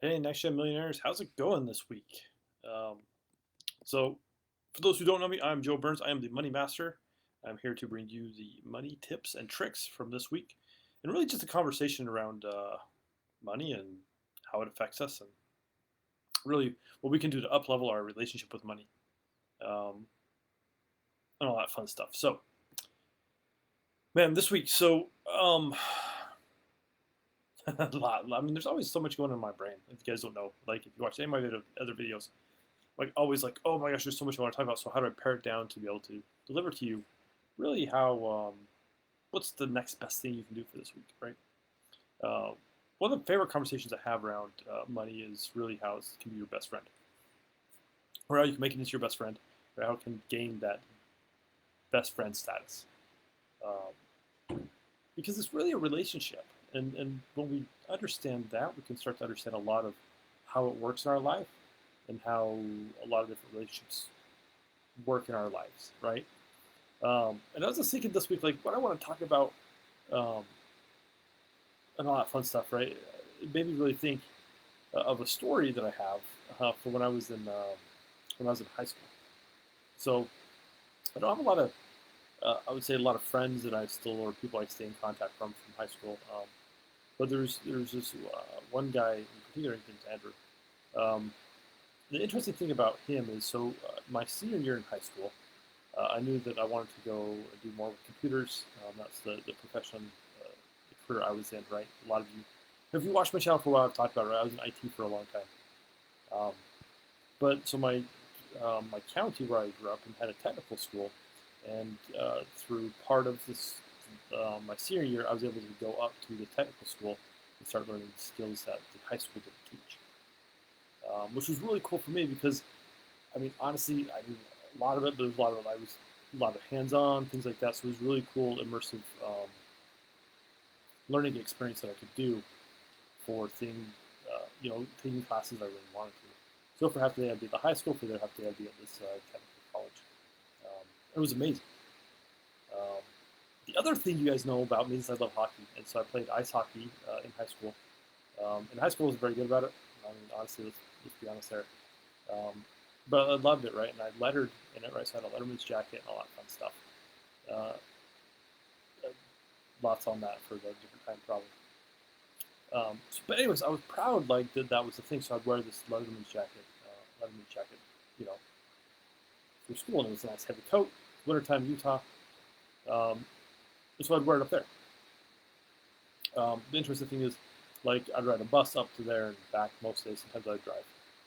Hey, Next Gen Millionaires, how's it going this week? Um, so, for those who don't know me, I'm Joe Burns. I am the Money Master. I'm here to bring you the money tips and tricks from this week, and really just a conversation around money and how it affects us, and really what we can do to uplevel our relationship with money, um, and all that fun stuff. So, man, this week, a lot. I mean, there's always so much going on in my brain. If you guys don't know, like if you watch any of my other videos, like always like, oh my gosh, there's so much I want to talk about. So how do I pare it down to be able to deliver to you really how what's the next best thing you can do for this week, right? Uh, One of the favorite conversations I have around money is really how it can be your best friend, or how you can make it into your best friend, or how it can gain that best friend status. Because it's really a relationship, and when we understand that, we can start to understand a lot of how it works in our life and how a lot of different relationships work in our lives, right? And I was just thinking this week, like what I want to talk about, um, and all that fun stuff, right? It made me really think of a story that I have from when I was in high school. So I don't have a lot of, I would say a lot of friends that I still or people I stay in contact from high school. But there's this one guy in particular, his name's Andrew. Um, the interesting thing about him is my senior year in high school. I knew that I wanted to go do more with computers. That's the profession, uh, the career I was in, right? A lot of you, if you watched my channel for a while, I've talked about it, right? I was in IT for a long time. Um, but so my county where I grew up and had a technical school, and through part of my senior year, I was able to go up to the technical school and start learning skills that the high school didn't teach, which was really cool for me because I mean, honestly, I mean, a lot of it, but there's a lot of hands-on things like that. So it was really cool, immersive learning experience that I could do for taking classes I really wanted to. So for half the day I'd be at the high school, for the other half the day I'd be at this technical college. It was amazing. Um, the other thing you guys know about me is I love hockey, and so I played ice hockey in high school. In high school, I was very good about it. I mean, honestly, let's be honest there. Um, but I loved it, right? And I lettered in it, right? So I had a letterman's jacket and all that fun stuff. Uh, Lots on that for the different time, probably. But anyways, I was proud, like that was the thing. So I'd wear this letterman's jacket, you know, for school, and it was a nice heavy coat. Wintertime in Utah, um, so I'd wear it up there. The interesting thing is, like, I'd ride a bus up to there and back most days. Sometimes I'd drive.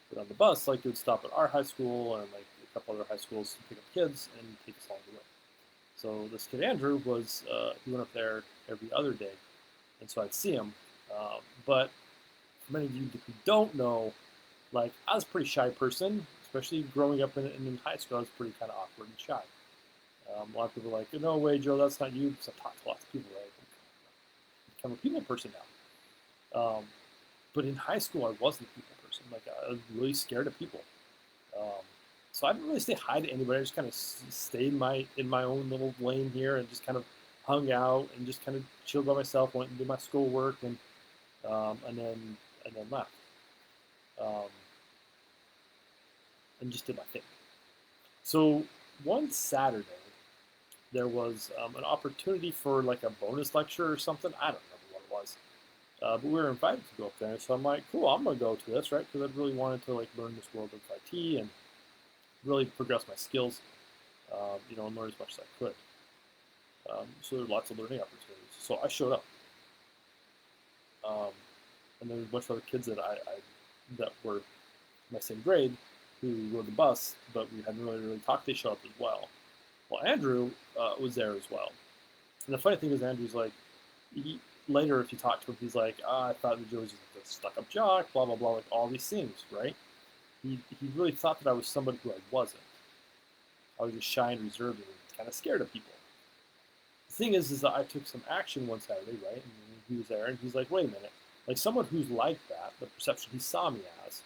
But on the bus, like, it would stop at our high school and like a couple other high schools to pick up kids and take us along the way. So this kid Andrew he went up there every other day, and so I'd see him. But for many of you who don't know, like I was a pretty shy person, especially growing up in high school. I was pretty kind of awkward and shy. A lot of people are like, no way, Joe, that's not you. Because I talk to lots of people, right? I'm a people person now. But in high school, I wasn't a people person. Like I was really scared of people. Um, so I didn't really say hi to anybody. I just kind of stayed in my own little lane here and just kind of hung out and just kind of chilled by myself. Went and did my schoolwork um, and then and then left um, and just did my thing. So one Saturday there was an opportunity for like a bonus lecture or something. I don't remember what it was. But we were invited to go up there, so I'm like, cool, I'm gonna go to this, right? Because I really wanted to like learn this world of IT and really progress my skills, and learn as much as I could. So there were lots of learning opportunities. So I showed up, um, and there were a bunch of other kids that were my same grade who rode the bus, but we hadn't really talked. They showed up as well. Well, Andrew was there as well. And the funny thing is, Andrew's like, he, later if you talk to him, he's like, I thought that Joe was just a stuck-up jock, blah blah blah, like all these things, right? He really thought that I was somebody who I wasn't. I was just shy and reserved and kind of scared of people. The thing is that I took some action one Saturday, right? And he was there, and he's like, "Wait a minute! Like someone who's like that, the perception he saw me as,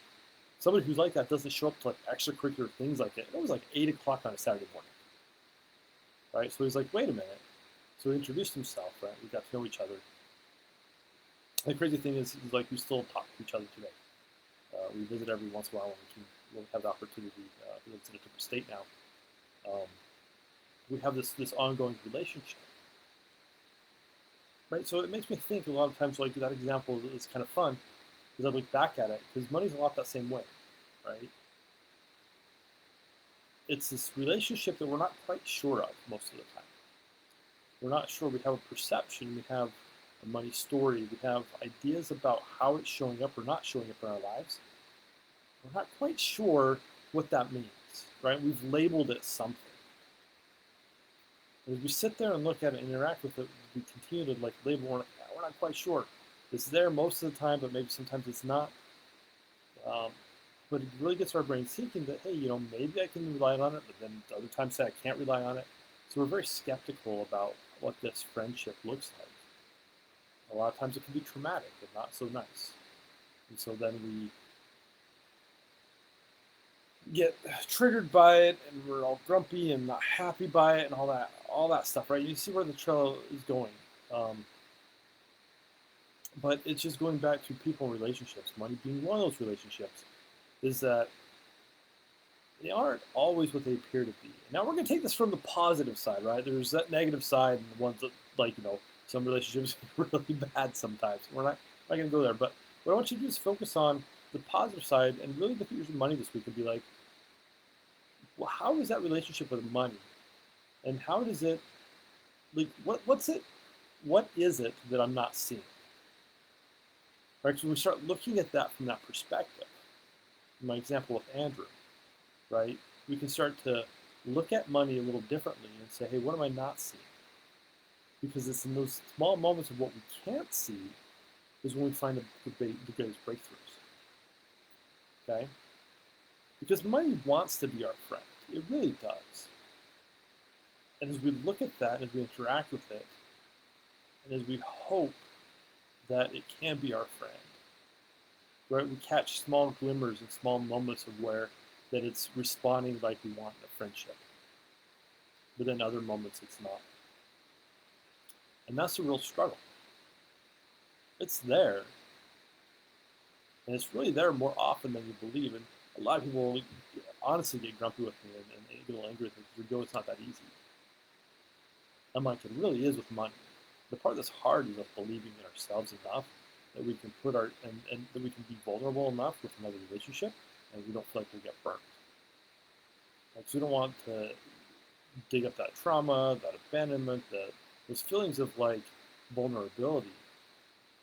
somebody who's like that doesn't show up to like extracurricular things like it." It was like 8 o'clock on a Saturday morning, right? So he's like, "Wait a minute!" So he introduced himself, right? We got to know each other. And the crazy thing is, like, we still talk to each other today. We visit every once in a while when we have the opportunity. He lives in a different state now. Um, we have this ongoing relationship, right? So it makes me think a lot of times, like that example is kind of fun because I look back at it because money's a lot that same way, right? It's this relationship that we're not quite sure of most of the time. We're not sure. We have a perception. We have a money story. We have ideas about how it's showing up or not showing up in our lives. We're not quite sure what that means, right? We've labeled it something. And as we sit there and look at it and interact with it, we continue to like label. We're not quite sure. It's there most of the time, but maybe sometimes it's not. Um, but it really gets our brain thinking that, hey, maybe I can rely on it, but then other times say I can't rely on it. So we're very skeptical about what this friendship looks like. A lot of times it can be traumatic and not so nice. And so then we get triggered by it and we're all grumpy and not happy by it and all that stuff, right? You see where the trail is going. But it's just going back to people and relationships, money being one of those relationships, is that they aren't always what they appear to be. Now we're going to take this from the positive side, right? There's that negative side and the ones that, like, some relationships are really bad sometimes. We're not going to go there. But what I want you to do is focus on the positive side and really look at your money this week and be like, well, how is that relationship with money? And how does it, like, what is it that I'm not seeing? Right? So we start looking at that from that perspective. My example with Andrew, right? We can start to look at money a little differently and say, hey, what am I not seeing? Because it's in those small moments of what we can't see is when we find the greatest breakthroughs. Okay? Because money wants to be our friend. It really does. And as we look at that, as we interact with it, and as we hope that it can be our friend, right? We catch small glimmers and small moments of where that it's responding like we want in a friendship. But in other moments, it's not. And that's a real struggle. It's there. And it's really there more often than you believe. And a lot of people honestly get grumpy with me and get a little angry with me because it's not that easy. I'm like, it really is with money. The part that's hard is us believing in ourselves enough that we can put and that we can be vulnerable enough with another relationship and we don't feel like we'll get burnt. Like, so we don't want to dig up that trauma, that abandonment, those feelings of like vulnerability,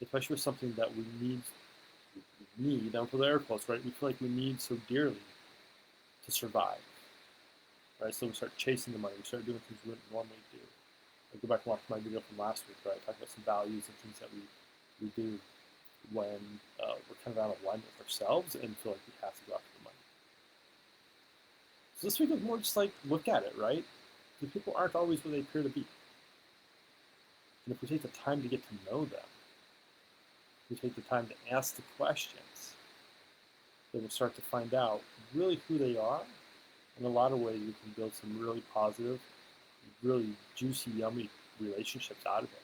especially with something that we need, down for the air quotes, right? We feel like we need so dearly to survive, right? So we start chasing the money, we start doing things we wouldn't normally do. I go back and watch my video from last week, right? Talk about some values and things that we do when we're kind of out of alignment with ourselves and feel like we have to go after the money. So this week is more just like, look at it, right? Because people aren't always what they appear to be. And if we take the time to get to know them, we take the time to ask the questions, then we'll start to find out really who they are. In a lot of ways, we can build some really positive, really juicy, yummy relationships out of it.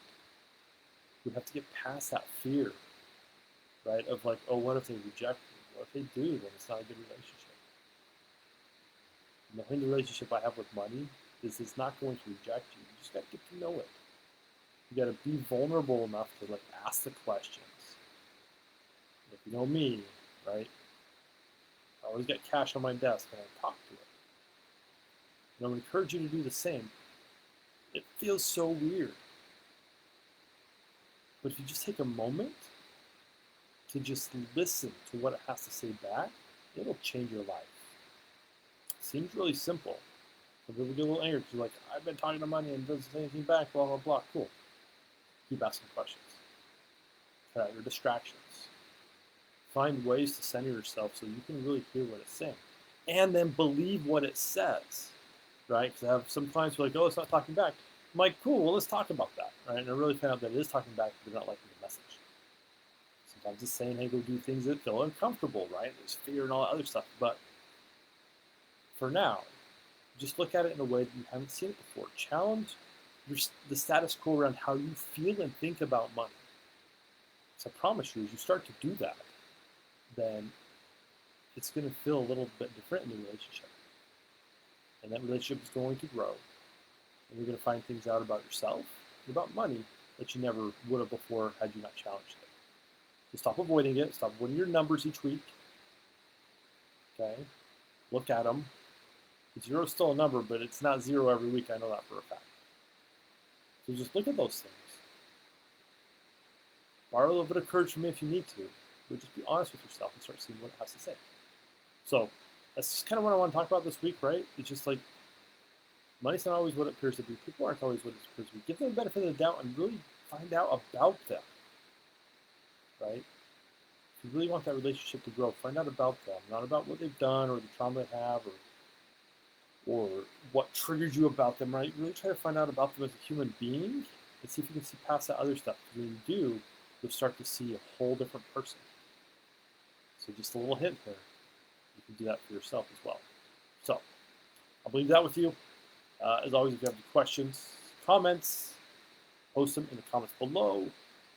We have to get past that fear, right? Of like, oh, what if they reject me? What if they do? Then it's not a good relationship. And the only relationship I have with money is it's not going to reject you. You just got to get to know it. You got to be vulnerable enough to like ask the questions. If you know me, right? I always got cash on my desk and I talk to it. And I would encourage you to do the same. It feels so weird. But if you just take a moment to just listen to what it has to say back, it'll change your life. Seems really simple. But we get a little angry because you're like, I've been talking to money and it doesn't say anything back, blah, blah, blah. Cool. Keep asking questions. Cut out your distractions. Find ways to center yourself so you can really hear what it's saying. And then believe what it says, right? Because I have some clients who are like, oh, it's not talking back. I'm like, cool, well, let's talk about that, right? And I really found out that it is talking back, but they're not liking the message. Sometimes it's saying, hey, go do things that feel uncomfortable, right? There's fear and all that other stuff. But for now, just look at it in a way that you haven't seen it before. Challenge the status quo around how you feel and think about money. So I promise you, as you start to do that, then it's going to feel a little bit different in the relationship. And that relationship is going to grow. And you're going to find things out about yourself and about money that you never would have before had you not challenged it. So stop avoiding it. Stop avoiding your numbers each week. Okay? Look at them. Zero is still a number, but it's not zero every week. I know that for a fact. So just look at those things. Borrow a little bit of courage from me if you need to. But just be honest with yourself and start seeing what it has to say. So that's just kind of what I want to talk about this week, right? It's just like money's not always what it appears to be. People aren't always what it appears to be. Give them the benefit of the doubt and really find out about them, right? If you really want that relationship to grow, find out about them, not about what they've done or the trauma they have or what triggered you about them, right? Really try to find out about them as a human being and see if you can see past that other stuff. Because when you do, you'll start to see a whole different person. So just a little hint there. You can do that for yourself as well. So I'll leave that with you. As always, if you have any questions, comments, post them in the comments below. If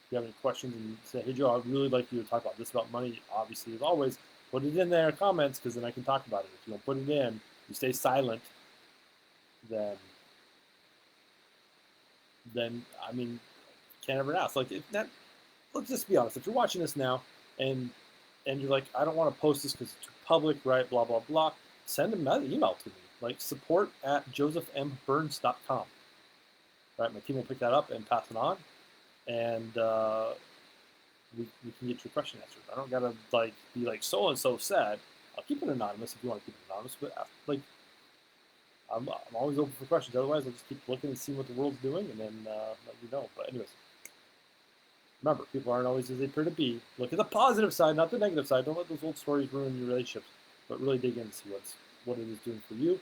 you have any questions and say, hey, Joe, I'd really like you to talk about this about money, obviously, as always, put it in there in comments because then I can talk about it. If you don't put it in, you stay silent, then I mean, can't ever ask. Like, if that, let's just be honest. If you're watching this now and you're like, I don't want to post this because it's too public, right? Blah, blah, blah. Send an email to me, like support@josephmburns.com. Right, my team will pick that up and pass it on, and we can get your question answered. I don't gotta be like so and so said. I'll keep it anonymous if you want to keep it anonymous, but like I'm always open for questions. Otherwise, I'll just keep looking and see what the world's doing, and then let you know. But anyways, remember, people aren't always as they appear to be. Look at the positive side, not the negative side. Don't let those old stories ruin your relationships, but really dig in and see what it is doing for you,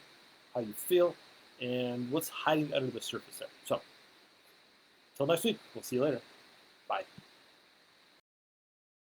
how you feel, and what's hiding under the surface there. So, until next week, we'll see you later. Bye.